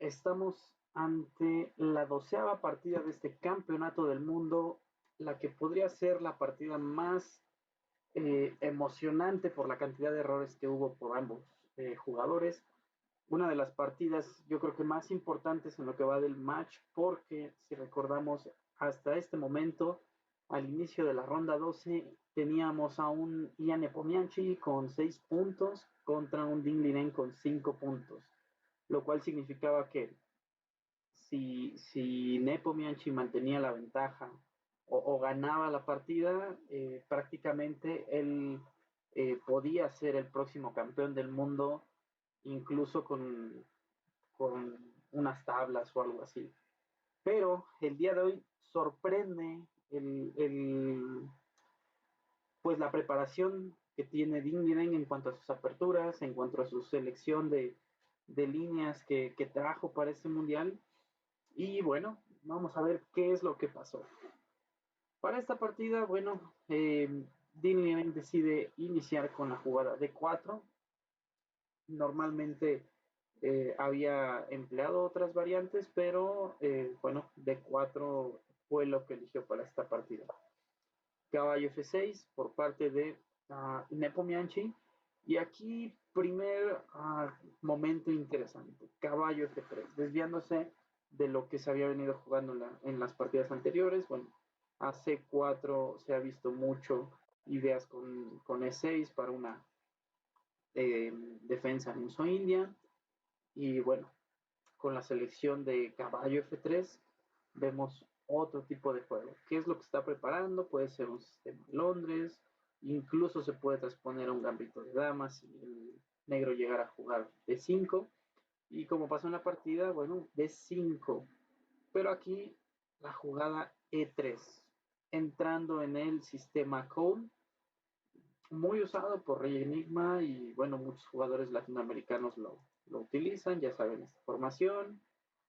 Estamos ante la 12ª partida de este campeonato del mundo, la que podría ser la partida más emocionante por la cantidad de errores que hubo por ambos jugadores. Una de las partidas yo creo que más importantes en lo que va del match, porque si recordamos hasta este momento, al inicio de la ronda 12, teníamos a un Ian Nepomniachtchi con 6 puntos contra un Ding Liren con 5 puntos, lo cual significaba que si Nepomniachtchi mantenía la ventaja o ganaba la partida, prácticamente él podía ser el próximo campeón del mundo, incluso con unas tablas o algo así. Pero el día de hoy sorprende pues la preparación que tiene Dingren en cuanto a sus aperturas, en cuanto a su selección de líneas que trajo para este mundial. Y bueno, vamos a ver qué es lo que pasó. Para esta partida, bueno, Dean decide iniciar con la jugada de 4. Normalmente había empleado otras variantes, pero bueno, de 4 fue lo que eligió para esta partida. Caballo F6 por parte de Nepomniachtchi. Y aquí, primer momento interesante, caballo F3, desviándose de lo que se había venido jugando en las partidas anteriores. Bueno, a C4 se ha visto mucho ideas con E6 para una defensa en uso India. Y bueno, con la selección de caballo F3 vemos otro tipo de juego. ¿Qué es lo que está preparando? Puede ser un sistema de Londres, incluso se puede transponer a un gambito de damas si el negro llegara a jugar D5. Y como pasó en la partida, bueno, D5. Pero aquí la jugada E3, entrando en el sistema Cone, muy usado por Rey Enigma y bueno, muchos jugadores latinoamericanos lo utilizan, ya saben esta formación.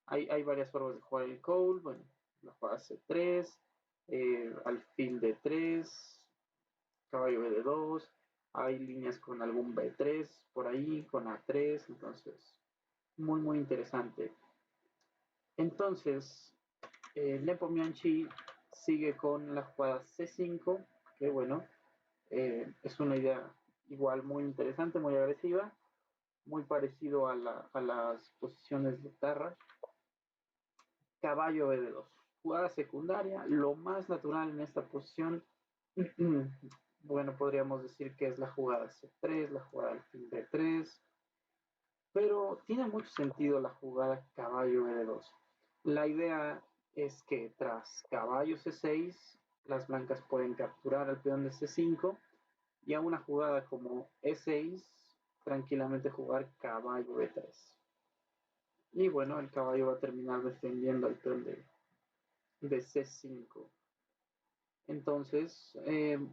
Hay varias formas de jugar el Cole, bueno, la jugada C3, alfil D3, caballo BD2, hay líneas con algún B3 por ahí, con A3, entonces muy interesante. Entonces, Nepomniachtchi sigue con la jugada C5, que bueno, es una idea igual muy interesante, muy agresiva, muy parecido a las posiciones de Tarra. Caballo BD2, jugada secundaria, lo más natural en esta posición, bueno, podríamos decir que es la jugada C3, la jugada alfil D3, pero tiene mucho sentido la jugada caballo BD2. La idea es que tras caballo C6, las blancas pueden capturar al peón de C5 y a una jugada como E6, tranquilamente jugar caballo E3. Y bueno, el caballo va a terminar defendiendo al peón de C5. Entonces,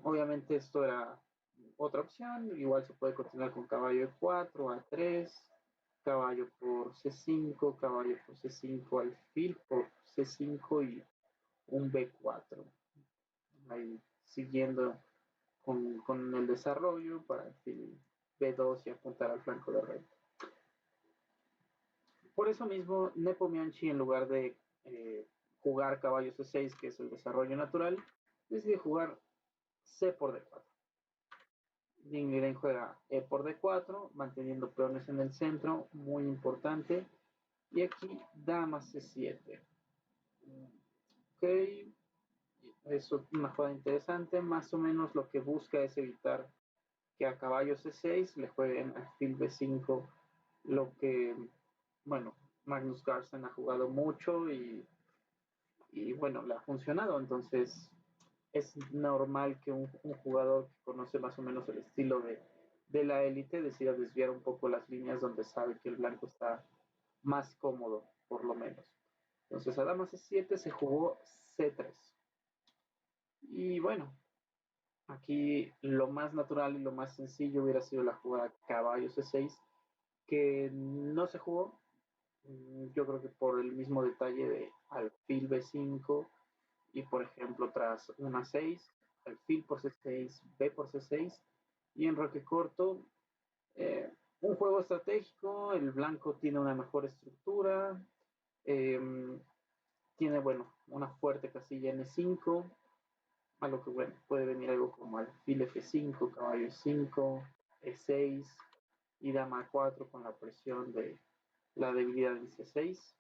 obviamente esto era otra opción. Igual se puede continuar con caballo E4, A3, caballo por C5, caballo por C5, alfil por C5 y un B4. Ahí siguiendo con el desarrollo para alfil B2 y apuntar al flanco de rey. Por eso mismo, Nepomniachtchi, en lugar de jugar caballo C6, que es el desarrollo natural, decide jugar C por D4. Dingren juega E por D4, manteniendo peones en el centro, muy importante. Y aquí dama C7. Ok, es una jugada interesante. Más o menos lo que busca es evitar que a caballo C6 le jueguen alfil B5, lo que, bueno, Magnus Carlsen ha jugado mucho y bueno, le ha funcionado. Entonces, es normal que un jugador que conoce más o menos el estilo de la élite decida desviar un poco las líneas donde sabe que el blanco está más cómodo, por lo menos. Entonces, a dama C7 se jugó C3. Y bueno, aquí lo más natural y lo más sencillo hubiera sido la jugada caballo C6, que no se jugó. Yo creo que por el mismo detalle de alfil B5 y por ejemplo tras una 6, alfil por C6, B por C6 y en roque corto, un juego estratégico, el blanco tiene una mejor estructura, Tiene, bueno, una fuerte casilla N5, a lo que, bueno, puede venir algo como alfil F5, caballo E5, E6 y dama A4 con la presión de la debilidad en C6.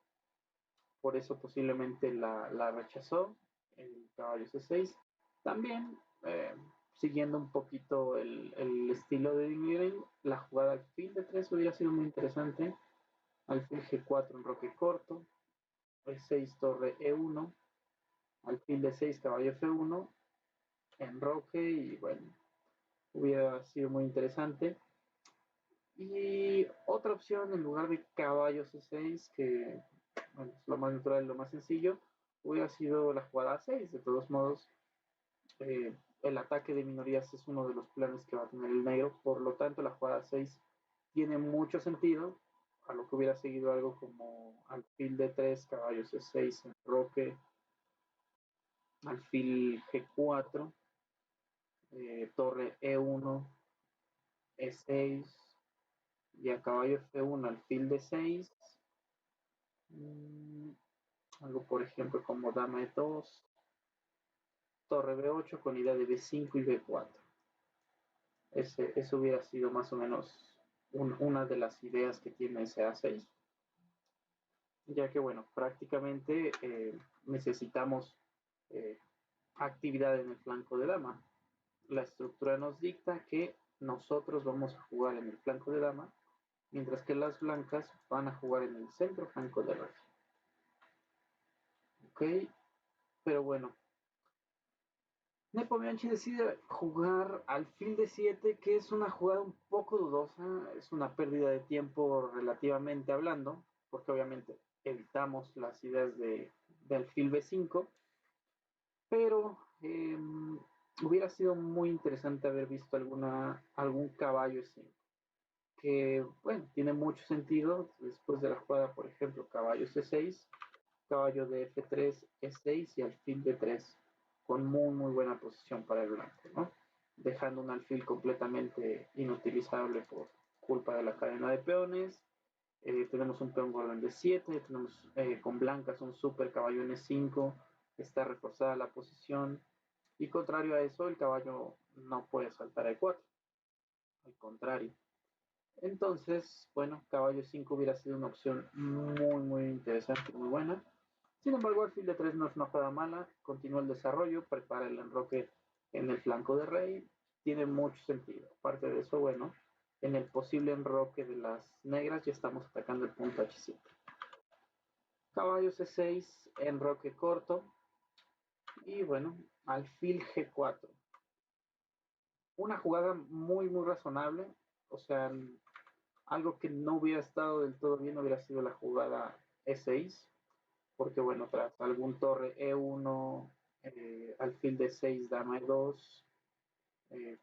Por eso posiblemente la rechazó el caballo C6. También, siguiendo un poquito el estilo de Dingling, la jugada alfil de 3 hubiera sido muy interesante. Alfil G4 en roque corto, E6 torre E1, alfil D6 caballo F1 en roque y bueno, hubiera sido muy interesante. Y otra opción en lugar de caballo C6, que bueno, es lo más natural, lo más sencillo, hubiera sido la jugada A6. De todos modos, el ataque de minorías es uno de los planes que va a tener el negro, por lo tanto la jugada 6 tiene mucho sentido, a lo que hubiera seguido algo como alfil D3, caballo C6, enroque, alfil G4, torre E1, E6 y a caballo F1, alfil D6, algo por ejemplo como dama E2, torre B8 con idea de B5 y B4. Eso hubiera sido más o menos una de las ideas que tiene ese A6, ya que bueno, prácticamente necesitamos eh, actividad en el flanco de dama. La estructura nos dicta que nosotros vamos a jugar en el flanco de dama, mientras que las blancas van a jugar en el centro flanco de rey. Ok, pero bueno, Nepomniachtchi decide jugar alfil de 7, que es una jugada un poco dudosa, es una pérdida de tiempo relativamente hablando, porque obviamente evitamos las ideas de alfil B5, pero hubiera sido muy interesante haber visto algún caballo E5, que bueno, tiene mucho sentido después de la jugada, por ejemplo, caballo C6, caballo de F3, E6 y alfil D3, con muy buena posición para el blanco, ¿no? Dejando un alfil completamente inutilizable por culpa de la cadena de peones. Tenemos un peón gordo en D7, tenemos con blancas un super caballo en E5, está reforzada la posición, y contrario a eso, el caballo no puede saltar a E4, al contrario. Entonces, bueno, caballo 5 hubiera sido una opción muy interesante, muy buena. Sin embargo, alfil de 3 no es una jugada mala, continúa el desarrollo, prepara el enroque en el flanco de rey, tiene mucho sentido. Aparte de eso, bueno, en el posible enroque de las negras ya estamos atacando el punto H7. Caballo C6, enroque corto, y bueno, alfil G4. Una jugada muy razonable, o sea, algo que no hubiera estado del todo bien hubiera sido la jugada E6, porque bueno, tras algún torre E1, alfil D6, dama E2,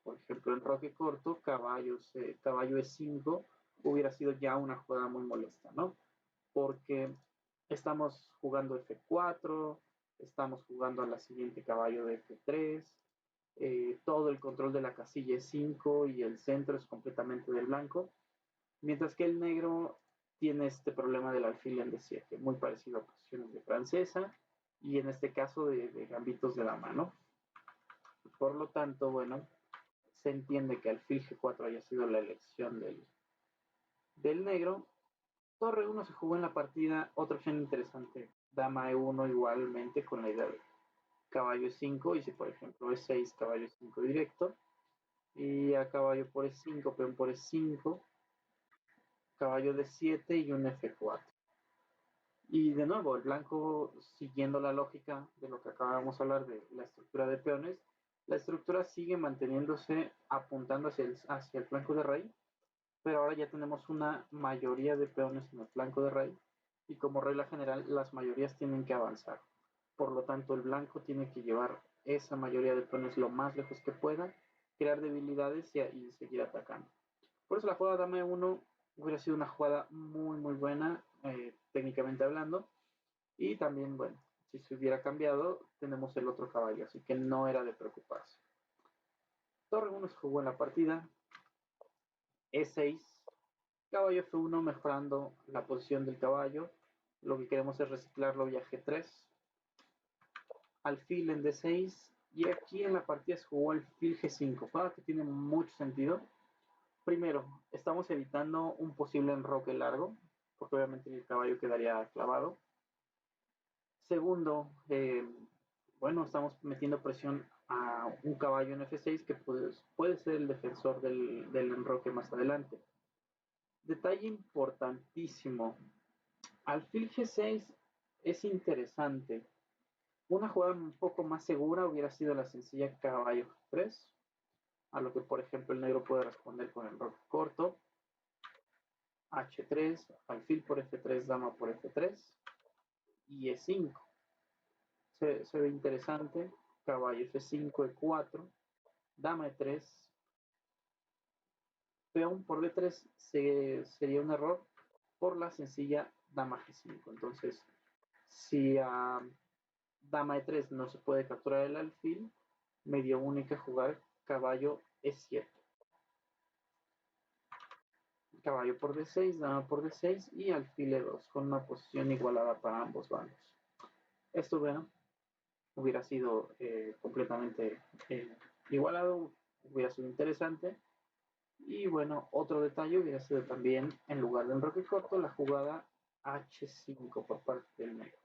por ejemplo, en roque corto, caballo E5, hubiera sido ya una jugada muy molesta, ¿no? Porque estamos jugando F4, estamos jugando a la siguiente caballo de F3, todo el control de la casilla E5 y el centro es completamente del blanco, mientras que el negro tiene este problema del alfil en D7, muy parecido a posiciones de francesa y en este caso de gambitos de dama, ¿no? Por lo tanto, bueno, se entiende que alfil G4 haya sido la elección del negro. Torre 1 se jugó en la partida, otra opción interesante, dama E1 igualmente con la idea de caballo E5, y si por ejemplo E6, caballo E5 directo, y a caballo por E5, peón por E5, caballo D7 y un F4. Y de nuevo, el blanco, siguiendo la lógica de lo que acabamos de hablar de la estructura de peones, la estructura sigue manteniéndose apuntando hacia el flanco de rey, pero ahora ya tenemos una mayoría de peones en el flanco de rey, y como regla general las mayorías tienen que avanzar. Por lo tanto, el blanco tiene que llevar esa mayoría de peones lo más lejos que pueda, crear debilidades y seguir atacando. Por eso la jugada dama E1 hubiera sido una jugada muy buena, técnicamente hablando, y también, bueno, si se hubiera cambiado, tenemos el otro caballo, así que no era de preocuparse. Torre 1 se jugó en la partida, E6, caballo F1 mejorando la posición del caballo, Lo que queremos es reciclarlo ya G3. Alfil en D6. Y aquí en la partida se jugó alfil G5, jugada que tiene mucho sentido. Primero, estamos evitando un posible enroque largo, porque obviamente el caballo quedaría clavado. Segundo, bueno, estamos metiendo presión a un caballo en F6 que puede ser el defensor del enroque más adelante. Detalle importantísimo, alfil G6 es interesante. Una jugada un poco más segura hubiera sido la sencilla caballo G3, a lo que por ejemplo el negro puede responder con el enroque corto, H3, alfil por F3, dama por F3 y E5. Se ve interesante, caballo F5, E4, dama E3, peón por D3 sería un error por la sencilla dama G5. Entonces, si a dama E3 no se puede capturar el alfil, medio única jugar caballo E7. Caballo por D6, dama por D6 y alfil E2 con una posición igualada para ambos bandos. Esto, bueno, hubiera sido completamente igualado, hubiera sido interesante. Y bueno, otro detalle hubiera sido también, en lugar de enroque corto, la jugada H5 por parte del negro.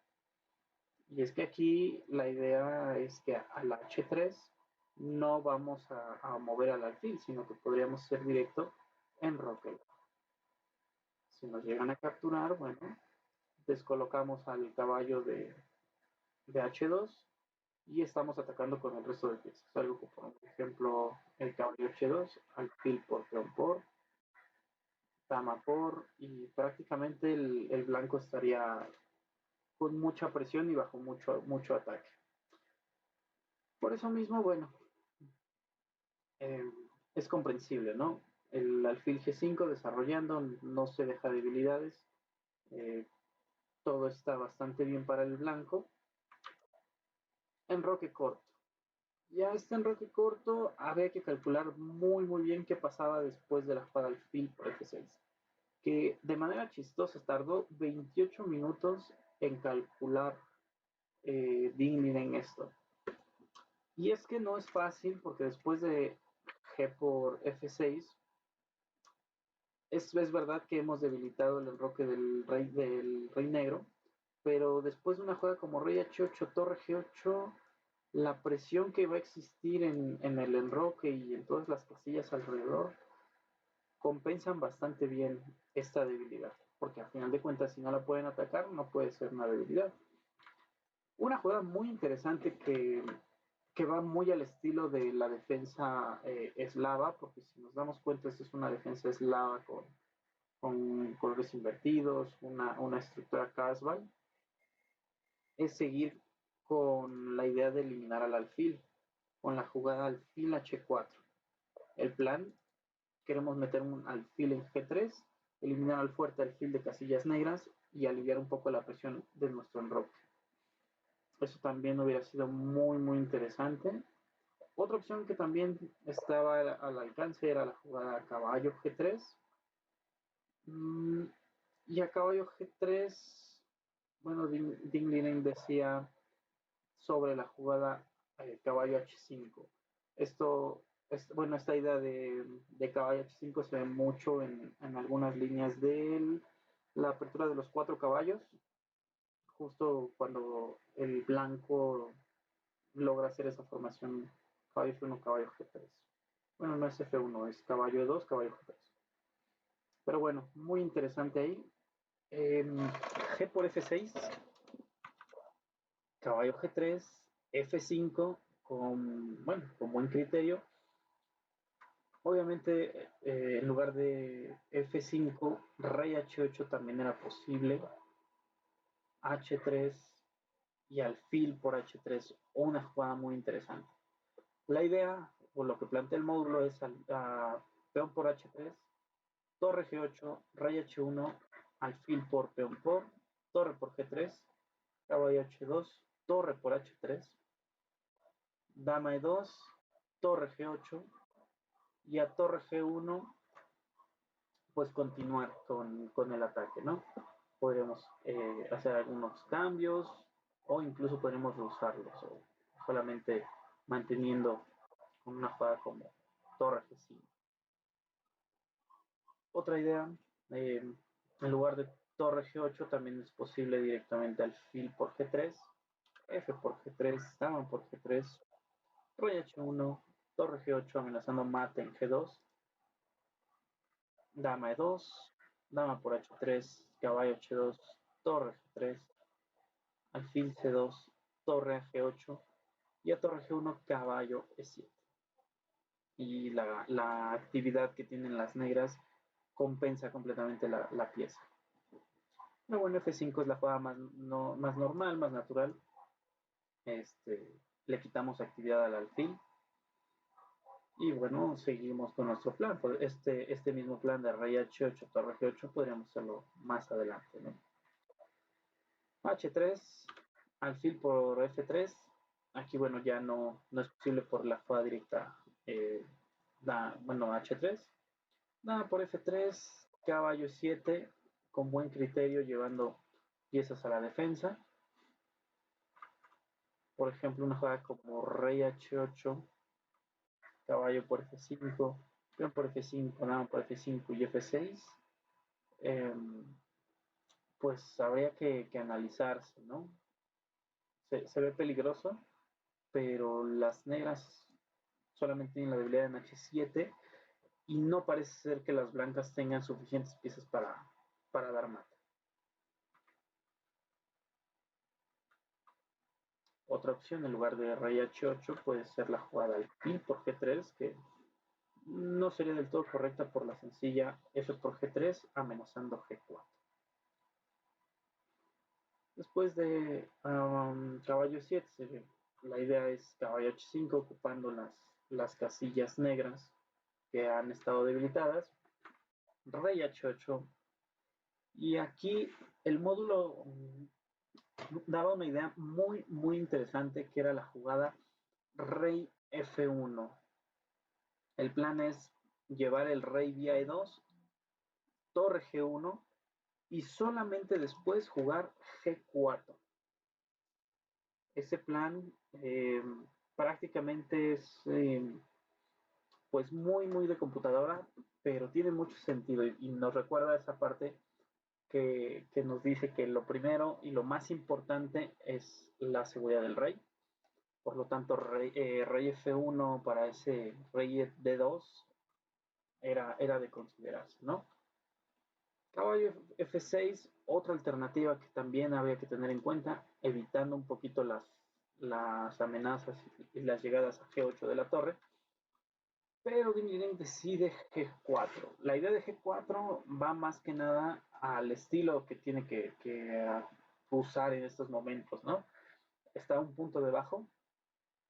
Y es que aquí la idea es que al H3 no vamos a mover al alfil, sino que podríamos ser directo en roque. Si nos llegan a capturar, bueno, descolocamos al caballo de H2 y estamos atacando con el resto de piezas. Algo como, por ejemplo, el caballo H2, alfil por peón por, dama por, y prácticamente el blanco estaría con mucha presión y bajo mucho ataque. Por eso mismo, bueno, eh, es comprensible, ¿no? El alfil G5 desarrollando, no se deja debilidades, eh, todo está bastante bien para el blanco. Enroque corto. Ya este enroque corto había que calcular muy bien qué pasaba después de la jugada alfil por F6, que de manera chistosa tardó 28 minutos en calcular Dingley en esto. Y es que no es fácil porque después de G por F6, es verdad que hemos debilitado el enroque del rey negro, pero después de una jugada como rey H8, torre G8, la presión que va a existir en el enroque y en todas las casillas alrededor compensan bastante bien esta debilidad, porque a final de cuentas si no la pueden atacar no puede ser una debilidad. Una jugada muy interesante que va muy al estilo de la defensa eslava, porque si nos damos cuenta, esta es una defensa eslava con colores invertidos, una estructura casual, es seguir con la idea de eliminar al alfil, con la jugada alfil H4. El plan, queremos meter un alfil en G3, eliminar al fuerte alfil de casillas negras y aliviar un poco la presión de nuestro enroque. Eso también hubiera sido muy interesante. Otra opción que también estaba al alcance era la jugada caballo G3. Y a caballo G3, bueno, Ding Liren decía sobre la jugada caballo H5. Bueno, esta idea de caballo H5 se ve mucho en algunas líneas de la apertura de los 4 caballos, justo cuando el blanco logra hacer esa formación caballo F1, caballo G3. Bueno, no es F1, es caballo E2, caballo G3. Pero bueno, muy interesante ahí. G por F6, caballo G3, F5 con buen criterio. Obviamente, en lugar de F5, rey H8 también era posible. H3 y alfil por H3, una jugada muy interesante. La idea, o lo que plantea el módulo, es peón por H3, torre G8, rey H1, alfil por peón por, torre por G3, caballo H2, torre por H3, dama E2, torre G8 y a torre G1 pues continuar con el ataque, ¿no? podríamos hacer algunos cambios o incluso podríamos reusarlos o solamente manteniendo una jugada como torre G5. Otra idea, en lugar de torre G8 también es posible directamente alfil por G3, F por G3, dama por G3, rey H1, torre G8 amenazando mate en G2, dama E2, dama por H3, caballo H2, torre G3, alfil C2, torre a G8 y a torre G1, caballo E7. Y la actividad que tienen las negras compensa completamente la pieza. Pero bueno, F5 es la jugada más, no, más normal, más natural. Le quitamos actividad al alfil. Y bueno, seguimos con nuestro plan. Este mismo plan de rey H8, torre G8, podríamos hacerlo más adelante, ¿no? H3, alfil por F3. Aquí, bueno, ya no es posible por la jugada directa. Bueno, H3. Nada por F3, caballo 7, con buen criterio llevando piezas a la defensa. Por ejemplo, una jugada como rey H8, caballo por F5, peón por F5, dama por F5 y F6. Pues habría que analizarse, ¿no? Se ve peligroso, pero las negras solamente tienen la debilidad en H7 y no parece ser que las blancas tengan suficientes piezas para dar mate. Otra opción en lugar de rey H8 puede ser la jugada alfil por G3, que no sería del todo correcta por la sencilla F por G3 amenazando G4. Después de caballo 7, la idea es caballo H5 ocupando las casillas negras que han estado debilitadas, rey H8, y aquí el módulo daba una idea muy, muy interesante que era la jugada rey F1. El plan es llevar el rey vía E2, torre G1 y solamente después jugar G4. Ese plan prácticamente es pues muy, muy de computadora, pero tiene mucho sentido y nos recuerda esa parte que nos dice que lo primero y lo más importante es la seguridad del rey. Por lo tanto, rey F1 para ese rey D2 era de considerarse, ¿no? Caballo F6, otra alternativa que también había que tener en cuenta, evitando un poquito las amenazas y las llegadas a G8 de la torre. Pero Ding decide G4. La idea de G4 va más que nada al estilo que tiene que usar en estos momentos, ¿no? Está a un punto debajo,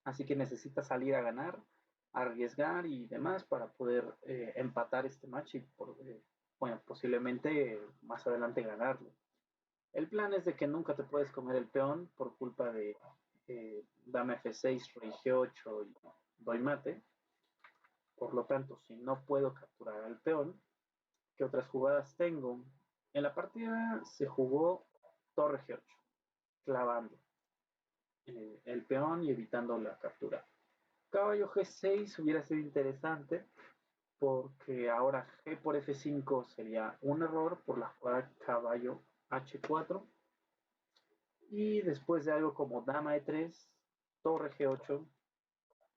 así que necesita salir a ganar, arriesgar y demás para poder empatar este match y bueno, posiblemente más adelante ganarlo. El plan es de que nunca te puedes comer el peón por culpa de dama F6, rey G8 y doy mate. Por lo tanto, si no puedo capturar al peón, ¿qué otras jugadas tengo? En la partida se jugó torre G8, clavando el peón y evitando la captura. Caballo G6 hubiera sido interesante porque ahora G por F5 sería un error por la jugada caballo H4 y después de algo como dama E3, torre G8,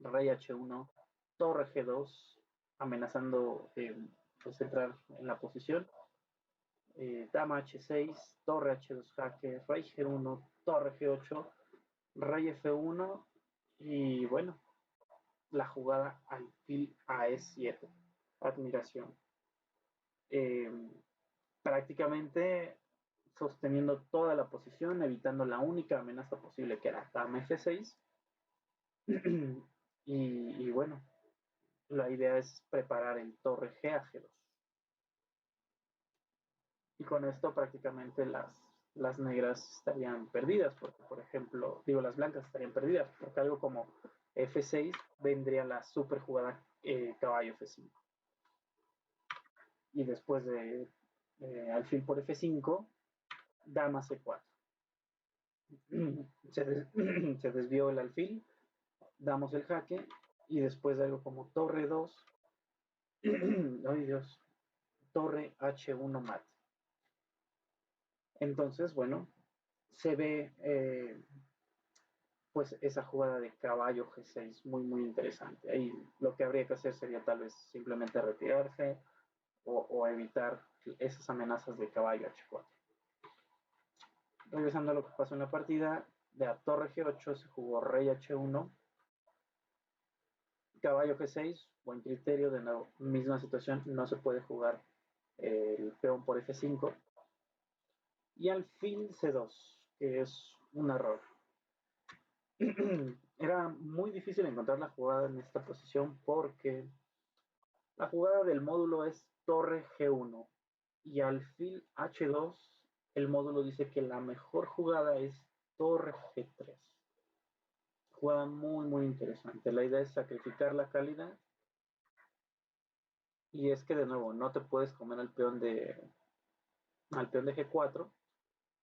rey H1, torre G2, amenazando pues entrar en la posición, dama H6, torre H2 jaque, rey G1, torre G8, rey F1 y bueno, la jugada alfil a E7. Admiración. Eh, Prácticamente sosteniendo toda la posición, evitando la única amenaza posible que era dama F6. y bueno, la idea es preparar el torre G a G2. Y con esto prácticamente las negras estarían perdidas, porque por ejemplo, digo, las blancas estarían perdidas, porque algo como F6 vendría la super jugada caballo F5. Y después de alfil por F5, dama C4. Se desvió el alfil, damos el jaque y después algo como torre 2, ay Dios, torre H1 mate. Entonces, bueno, se ve pues esa jugada de caballo G6 muy muy interesante. Ahí lo que habría que hacer sería tal vez simplemente retirarse o evitar esas amenazas de caballo H4. Regresando a lo que pasó en la partida, de la torre G8 se jugó rey H1, caballo G6, buen criterio, de nuevo, misma situación, no se puede jugar el peón por F5, y alfil C2, que es un error. Era muy difícil encontrar la jugada en esta posición porque la jugada del módulo es torre G1 y alfil H2, el módulo dice que la mejor jugada es torre G3. Jugada muy muy interesante. La idea es sacrificar la calidad y es que de nuevo no te puedes comer al peón de G4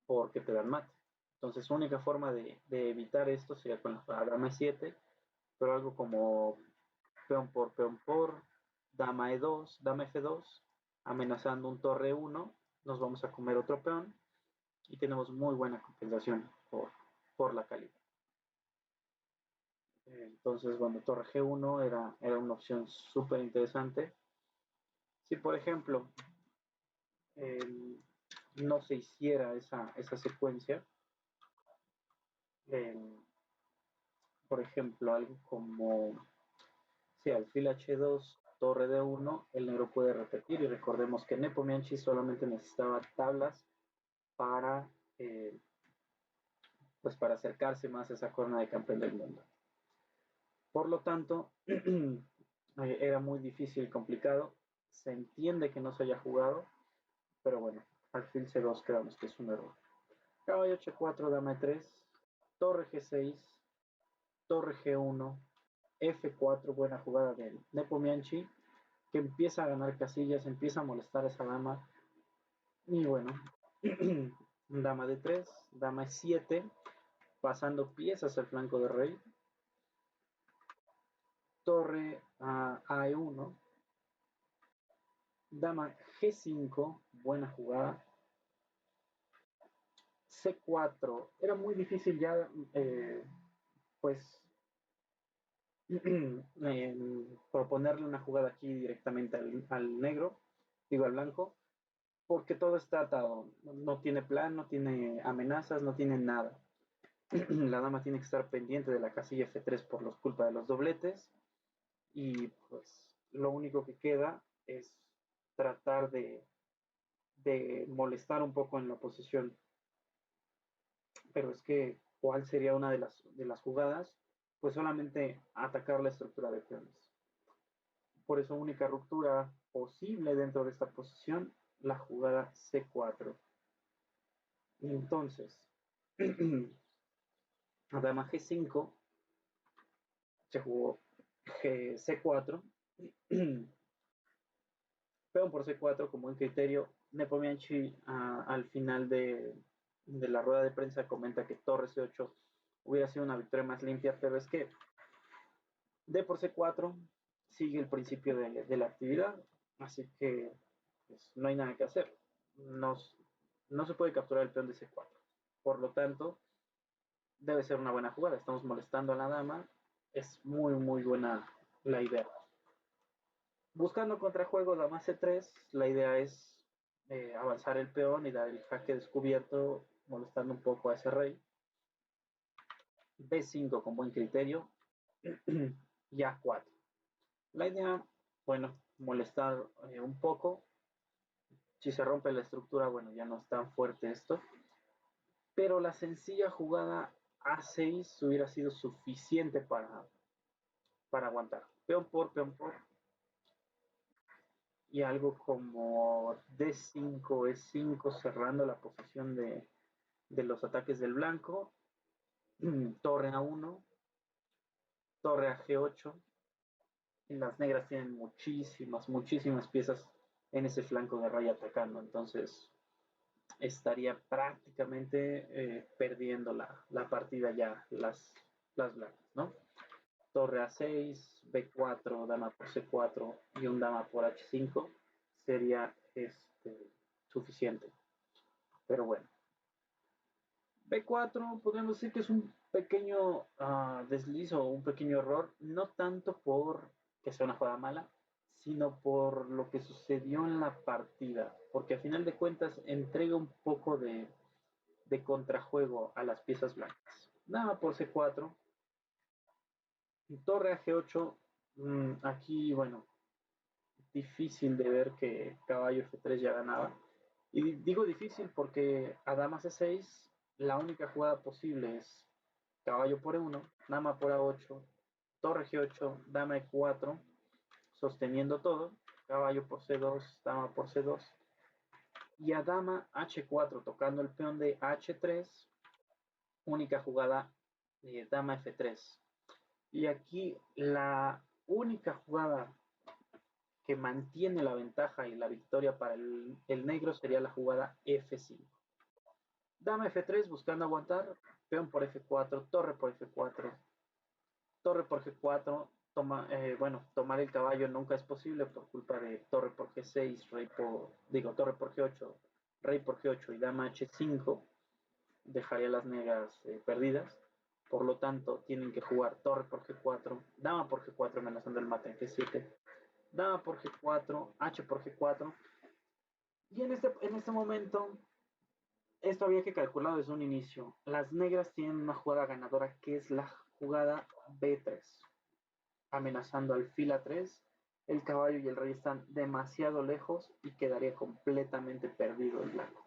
porque te dan mate. Entonces, la única forma de evitar esto sería con la dama E7, pero algo como peón por, dama E2, dama F2, amenazando un torre 1, nos vamos a comer otro peón y tenemos muy buena compensación por la calidad. Entonces, bueno, torre G1 era una opción súper interesante. Si, por ejemplo, eh, no se hiciera esa secuencia, eh, por ejemplo, algo como si alfil H2, torre D1, el negro puede repetir y recordemos que Nepomniachtchi solamente necesitaba tablas para, eh, pues para acercarse más a esa corona de campeón del mundo. Por lo tanto, era muy difícil y complicado. Se entiende que no se haya jugado, pero bueno, alfil C2 creemos que es un error. Caballo H4, dama E3, torre G6, torre G1, F4, buena jugada de Nepomniachtchi, que empieza a ganar casillas, empieza a molestar a esa dama. Y bueno, dama D3, dama E7, pasando piezas al flanco de rey, torre a E1, dama G5, buena jugada, C4, era muy difícil ya, pues, proponerle una jugada aquí directamente al negro, digo al blanco, porque todo está atado, no tiene plan, no tiene amenazas, no tiene nada. La dama tiene que estar pendiente de la casilla F3 por los culpa de los dobletes y pues lo único que queda es tratar de molestar un poco en la posición. Pero es que, ¿cuál sería una de las jugadas? Pues solamente atacar la estructura de peones. Por eso, única ruptura posible dentro de esta posición, la jugada C4. Entonces, a dama G5 se jugó C4, peón por C4 como buen criterio. Nepomniachtchi al final de la rueda de prensa comenta que torre C8 hubiera sido una victoria más limpia, pero es que D por C4 sigue el principio de la actividad, así que pues, no hay nada que hacer. No, no se puede capturar el peón de C4. Por lo tanto, debe ser una buena jugada. Estamos molestando a la dama. Es muy, muy buena la idea. Buscando contrajuego dama C3, la idea es avanzar el peón y dar el jaque descubierto, molestando un poco a ese rey. B5 con buen criterio y A4. La idea, bueno, molestar un poco. Si se rompe la estructura, bueno, ya no es tan fuerte esto. Pero la sencilla jugada A6 hubiera sido suficiente para aguantar. Peón por, peón por. Y algo como D5, E5, cerrando la posición de los ataques del blanco. Torre A1, torre a G8. Y las negras tienen muchísimas, muchísimas piezas en ese flanco de raya atacando. Entonces, estaría prácticamente perdiendo la partida ya las blancas, ¿no? Torre A6, B4, dama por C4 y un dama por H5 sería suficiente. Pero bueno, B4 podemos decir que es un pequeño desliz o un pequeño error, no tanto por que sea una jugada mala, sino por lo que sucedió en la partida, porque a final de cuentas entrega un poco de contrajuego a las piezas blancas. Dama por C4, torre a G8, aquí, bueno, difícil de ver que caballo F3 ya ganaba. Y digo difícil porque a dama C6 la única jugada posible es caballo por E1, dama por A8, torre G8, dama E4, sosteniendo todo, caballo por C2, dama por C2, y a dama H4, tocando el peón de H3, única jugada de dama F3. Y aquí la única jugada que mantiene la ventaja y la victoria para el negro sería la jugada F5. Dama F3 buscando aguantar, peón por F4, torre por F4, torre por G4, bueno, tomar el caballo nunca es posible por culpa de torre por G6, torre por G8, rey por G8 y dama H5, dejaría las negras perdidas. Por lo tanto, tienen que jugar torre por G4, dama por G4 amenazando el mate en G7, dama por G4, H por G4. Y en este momento, esto había que calcularlo desde un inicio. Las negras tienen una jugada ganadora que es la jugada B3, amenazando alfil A3. El caballo y el rey están demasiado lejos y quedaría completamente perdido el blanco.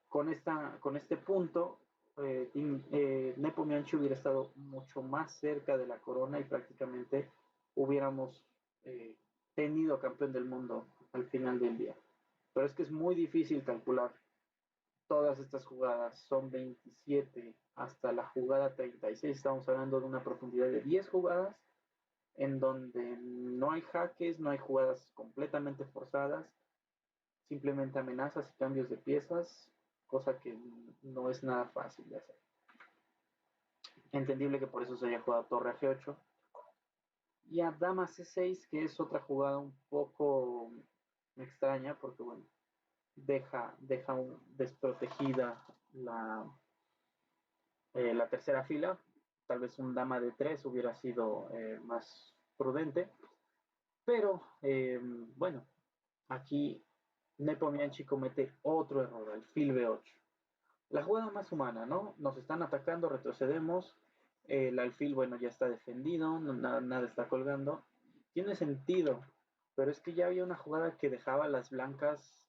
Con este punto, Nepomniachtchi hubiera estado mucho más cerca de la corona y prácticamente hubiéramos eh, tenido campeón del mundo al final del día. Pero es que es muy difícil calcular todas estas jugadas. Son 27 hasta la jugada 36. Estamos hablando de una profundidad de 10 jugadas en donde no hay jaques, no hay jugadas completamente forzadas, simplemente amenazas y cambios de piezas, cosa que no es nada fácil de hacer. Entendible que por eso se haya jugado torre a G8 y a dama C6, que es otra jugada un poco extraña porque bueno, deja desprotegida la tercera fila. Tal vez un dama de 3 hubiera sido más prudente, pero bueno, aquí Nepomniachtchi comete otro error, alfil B8. La jugada más humana, ¿no? Nos están atacando, retrocedemos, el alfil, bueno, ya está defendido, nada está colgando. Tiene sentido, pero es que ya había una jugada que dejaba a las blancas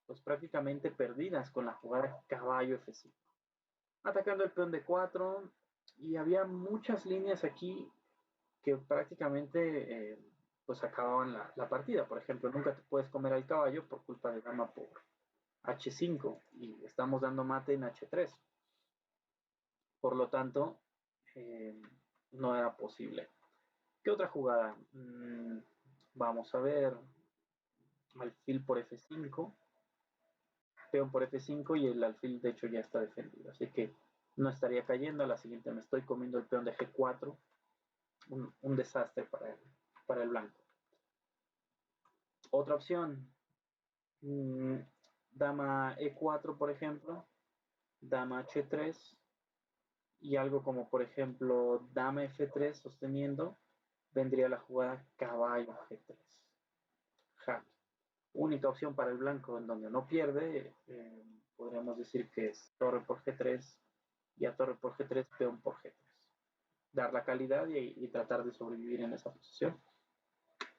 pues prácticamente perdidas con la jugada caballo F5. Atacando el peón de 4 y había muchas líneas aquí que prácticamente pues acababan la partida. Por ejemplo, nunca te puedes comer al caballo por culpa de dama por H5 y estamos dando mate en H3. Por lo tanto, eh, no era posible. ¿Qué otra jugada? Vamos a ver. Alfil por F5, peón por F5 y el alfil de hecho ya está defendido. Así que no estaría cayendo. A la siguiente me estoy comiendo el peón de G4. Un desastre para el blanco. Otra opción. Dama E4, por ejemplo. Dama H3 y algo como por ejemplo dama F3 sosteniendo, vendría la jugada caballo G3. Jaque. Única opción para el blanco en donde no pierde, podríamos decir que es torre por G3 y a torre por G3, peón por G3. Dar la calidad y tratar de sobrevivir en esa posición.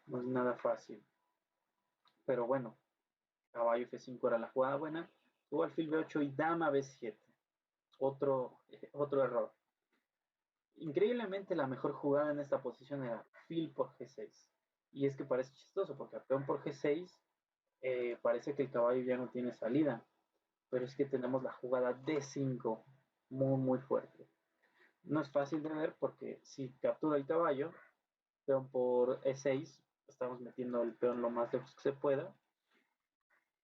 No es nada fácil. Pero bueno, caballo F5 era la jugada buena. Tuvo alfil B8 y dama B7. Otro error. Increíblemente la mejor jugada en esta posición era fil por G6. Y es que parece chistoso porque a peón por G6 parece que el caballo ya no tiene salida. Pero es que tenemos la jugada D5 muy muy fuerte. No es fácil de ver porque si captura el caballo, peón por E6, estamos metiendo el peón lo más lejos que se pueda.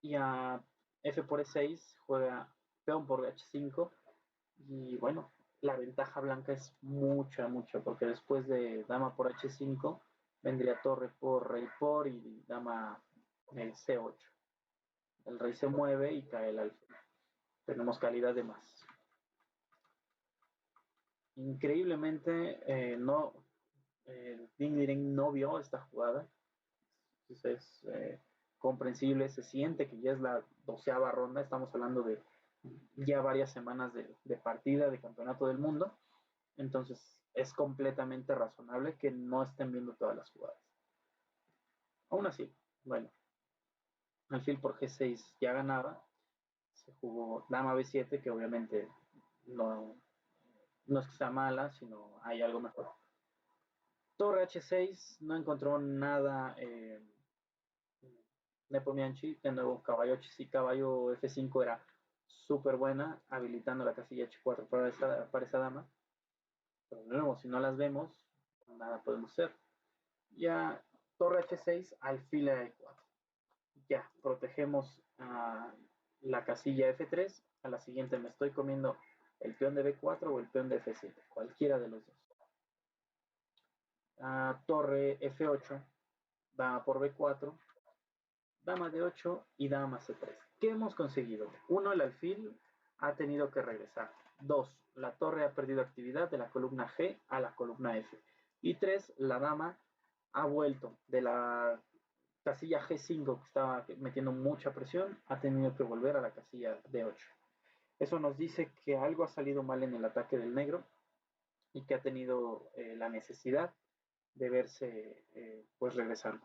Y a F por E6 juega peón por H5 y bueno, la ventaja blanca es mucha, mucha, porque después de dama por H5 vendría torre por rey por y dama C8. El rey se mueve y cae el alfil. Tenemos calidad de más. Increíblemente, Ding Liren no vio esta jugada. Entonces es comprensible, se siente que ya es la 12ª ronda, estamos hablando de ya varias semanas de partida de campeonato del mundo, entonces es completamente razonable que no estén viendo todas las jugadas. Aún así, bueno, alfil por G6 ya ganaba, se jugó dama B7, que obviamente no, no es que sea mala, sino hay algo mejor. Torre H6 no encontró nada Nepomniachtchi, de nuevo caballo H, caballo F5 era súper buena, habilitando la casilla H4 para esa dama. Pero de nuevo, si no las vemos, nada podemos hacer. Ya torre H6, alfil a E4. Ya, protegemos a la casilla F3. A la siguiente me estoy comiendo el peón de B4 o el peón de F7, cualquiera de los dos. Torre F8, dama por B4, dama de 8 y dama C3. ¿Qué hemos conseguido? Uno, el alfil ha tenido que regresar. Dos, la torre ha perdido actividad de la columna G a la columna F. Y tres, la dama ha vuelto de la casilla G5 que estaba metiendo mucha presión, ha tenido que volver a la casilla D8. Eso nos dice que algo ha salido mal en el ataque del negro y que ha tenido la necesidad de verse pues regresando.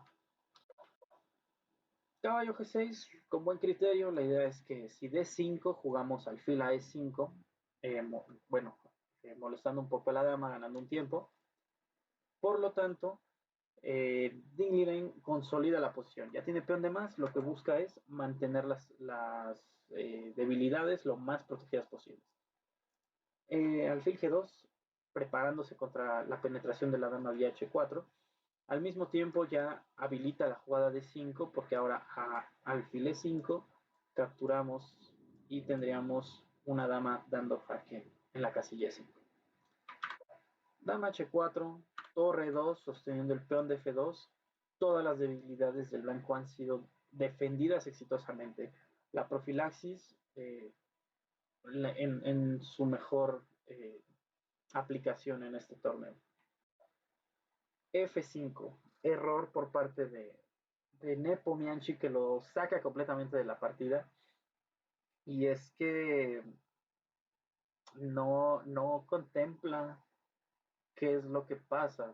Caballo G6, con buen criterio, la idea es que si D5 jugamos alfil a E5, bueno, molestando un poco a la dama, ganando un tiempo. Por lo tanto, Ding Liren consolida la posición. Ya tiene peón de más, lo que busca es mantener las debilidades lo más protegidas posibles. Alfil G2, preparándose contra la penetración de la dama vía H4. Al mismo tiempo ya habilita la jugada de 5 porque ahora a alfil E5 capturamos y tendríamos una dama dando jaque en la casilla E5. Dama H4, torre 2 sosteniendo el peón de F2. Todas las debilidades del blanco han sido defendidas exitosamente. La profilaxis en su mejor aplicación en este torneo. F5, error por parte de Nepomniachtchi que lo saca completamente de la partida. Y es que no contempla qué es lo que pasa.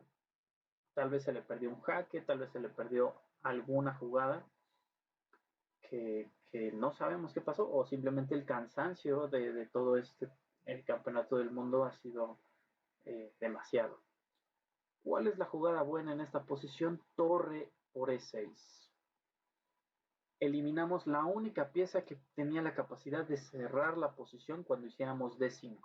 Tal vez se le perdió un jaque, tal vez se le perdió alguna jugada que no sabemos qué pasó, o simplemente el cansancio de todo el campeonato del mundo ha sido demasiado. ¿Cuál es la jugada buena en esta posición? Torre por E6. Eliminamos la única pieza que tenía la capacidad de cerrar la posición cuando hiciéramos D5.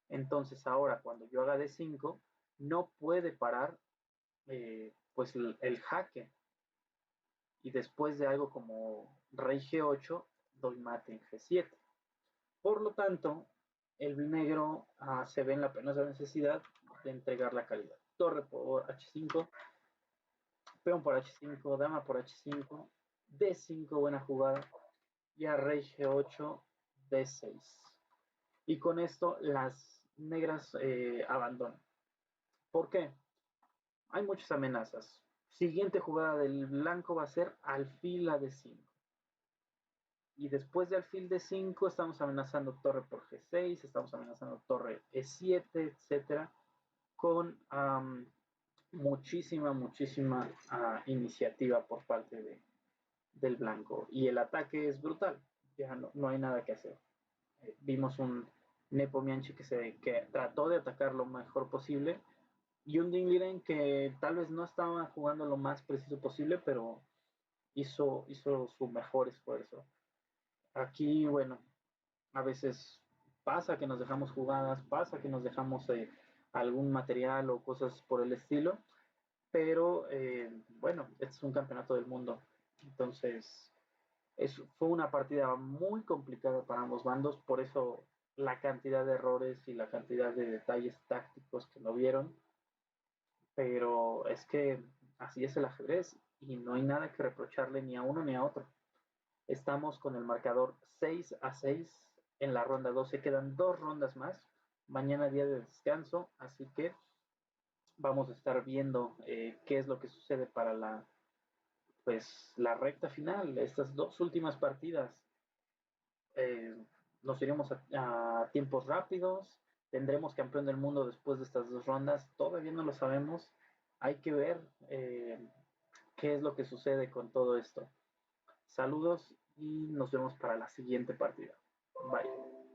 Entonces ahora cuando yo haga D5, no puede parar pues el jaque. Y después de algo como rey G8, doy mate en G7. Por lo tanto, el negro se ve en la penosa necesidad de entregar la calidad. Torre por H5, peón por H5, dama por H5, D5, buena jugada, y a rey G8, D6. Y con esto las negras abandonan. ¿Por qué? Hay muchas amenazas. Siguiente jugada del blanco va a ser alfil a D5. Y después de alfil D5 estamos amenazando torre por G6, estamos amenazando torre E7, etcétera, con muchísima iniciativa por parte del blanco. Y el ataque es brutal, ya no hay nada que hacer. Vimos un Nepomniachtchi que trató de atacar lo mejor posible y un Ding Liren que tal vez no estaba jugando lo más preciso posible, pero hizo su mejor esfuerzo. Aquí, bueno, a veces pasa que nos dejamos jugadas, pasa que nos dejamos algún material o cosas por el estilo, pero bueno, este es un campeonato del mundo, entonces Fue una partida muy complicada para ambos bandos, por eso la cantidad de errores y la cantidad de detalles tácticos que no vieron, pero es que así es el ajedrez y no hay nada que reprocharle ni a uno ni a otro. Estamos con el marcador 6-6 en la ronda 12, quedan 2 rondas más, mañana día de descanso, así que vamos a estar viendo qué es lo que sucede para la recta final, estas 2 últimas partidas. eh, Nos iremos a tiempos rápidos, tendremos campeón del mundo después de estas 2 rondas, todavía no lo sabemos, hay que ver qué es lo que sucede con todo esto. Saludos y nos vemos para la siguiente partida. Bye.